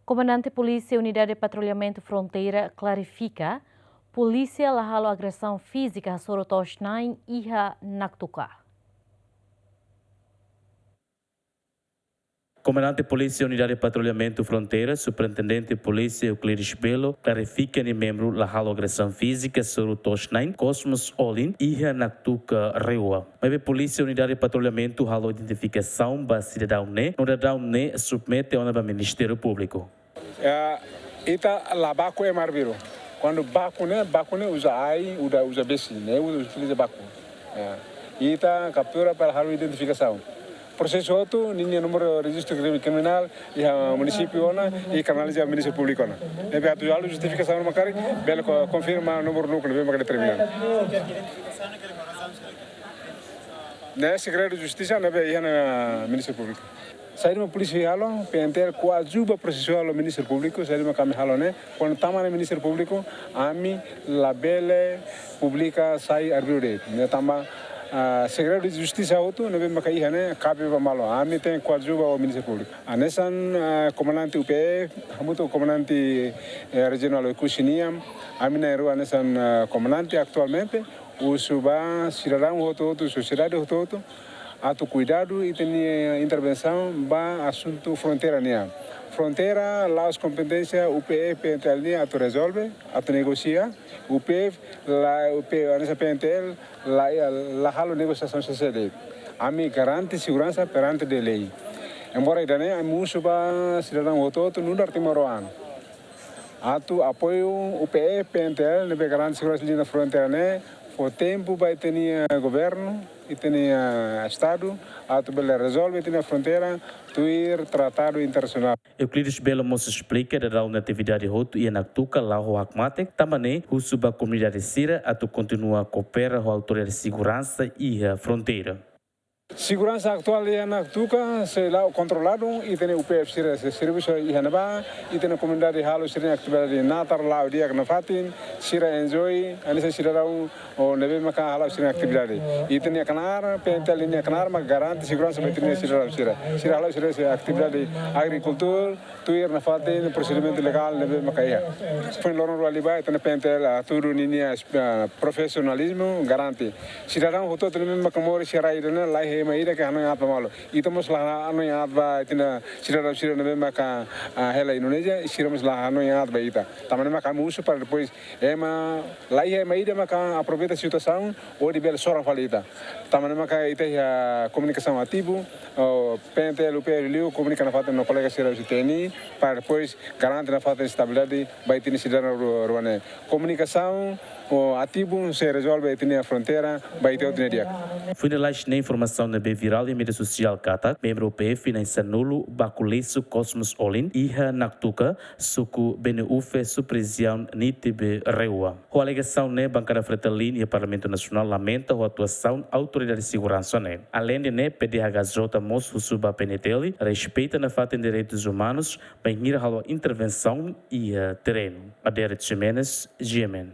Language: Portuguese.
Comandante Polícia Unidade de Patrulhamento Fronteira clarifica: polícia lahalo agressão física sorotosnain iha naktuka. Comandante Polícia Unidade de Patrulhamento Fronteira, Superintendente de Polícia Euclides Belo, clarifica que membro lahalo agressão física sorotosnain Cosmos Olin iha naktuka reua. Mas a Polícia Unidade de Patrulhamento halo identificação ba cidadão ne, no cidadão ne submete ao Ministério Público. Ita lá baco é marviro. Quando baco né usa ai, usa besi, né utiliza baco. Ita captura para halo identificação. Processo outro, ninguém número de registro criminal, e a município ona e canaliza a Ministério Público ona. E a atual justificação no macari, belo confirma o número núcleo bem macari terminal. Né, segredo de justiça na bem na Ministério Público. Sair uma polícia halo, PNTL coajuba processual ao Ministério Público, sair uma kami halo né, quando tama no Ministério Público, ami labele publica sai arbitro, né tama segredo de justiça outro, não vem macaí, né? Cabe para malo. A mim tem coadjuva ao Ministério Público. A nessan comandante UPE, muito comandante regional Cuxiniam, a mim na rua nessan comandante atualmente, o suba cidadão outro, sociedade outro, ato cuidado e tem intervenção ba assunto fronteira né. Fronteira, lá as competências, UPE, PNTL, ato resolve, ato negocia, UPE, lá UPE, a nessa PNTL, lá halo negociação social. A mim garante segurança perante a lei. Embora ainda né, a música para cidadão outro, não dá tempo ano. Ato apoio UPE, PNTL, não garante segurança ali na fronteira né, o tempo vai ter governo e tem Estado, ato bela resolve tem a fronteira, tuir tratado internacional. Euclides Belo nos explica da atividade roto e na tuca lá o Akmate, também o suba comunidade Sira, ato continua a cooperar com a autoridade de segurança e a fronteira. Segurança atual é na Tuca, se lá controlado e tem o PF serviço e hanaba e tem a comunidade halo sira atividade natar lá o dia que na fatin sira enjoy anissa sira o neve maka halo sira atividade e tem a canar pentel linha canar mas garante segurança vai ter sira halo sira atividade agricultura tuir na fatin procedimento legal neve maka ia foi loron ali vai tem pentel tudo linha profissionalismo garante sira o todo neve maka mori sira ida lá maíra que hanu apa malo itu muslah anu yang apa tina sira na mesma ka hela Indonesia siramos lá anu yang apa ita taman maka musu para depois ema lá maíra maka aproveita a situação ou de bela sora falita taman maka ita ya comunicação ativo PNTL UPL comunica na fata no colega sira TNI para depois garante na fata estabilidade vai ter cidadão ruane comunicação o ativo se resolve a fronteira vai ter outro dia. Finalmente, na informação na viral e mídia social Kata, membro PF na Sanulo, Bakulesu Cosmos Olin, Iha Naktuka, Suku BNUF, Supresião Nitibe Reua. A alegação na bancada Fretalin e o Parlamento Nacional lamenta a atuação da Autoridade de Segurança. Além de PDHJ Moço Suba PNTL, respeita na fata de direitos humanos, para ir a intervenção e terreno. Adere Jimenez, GMN.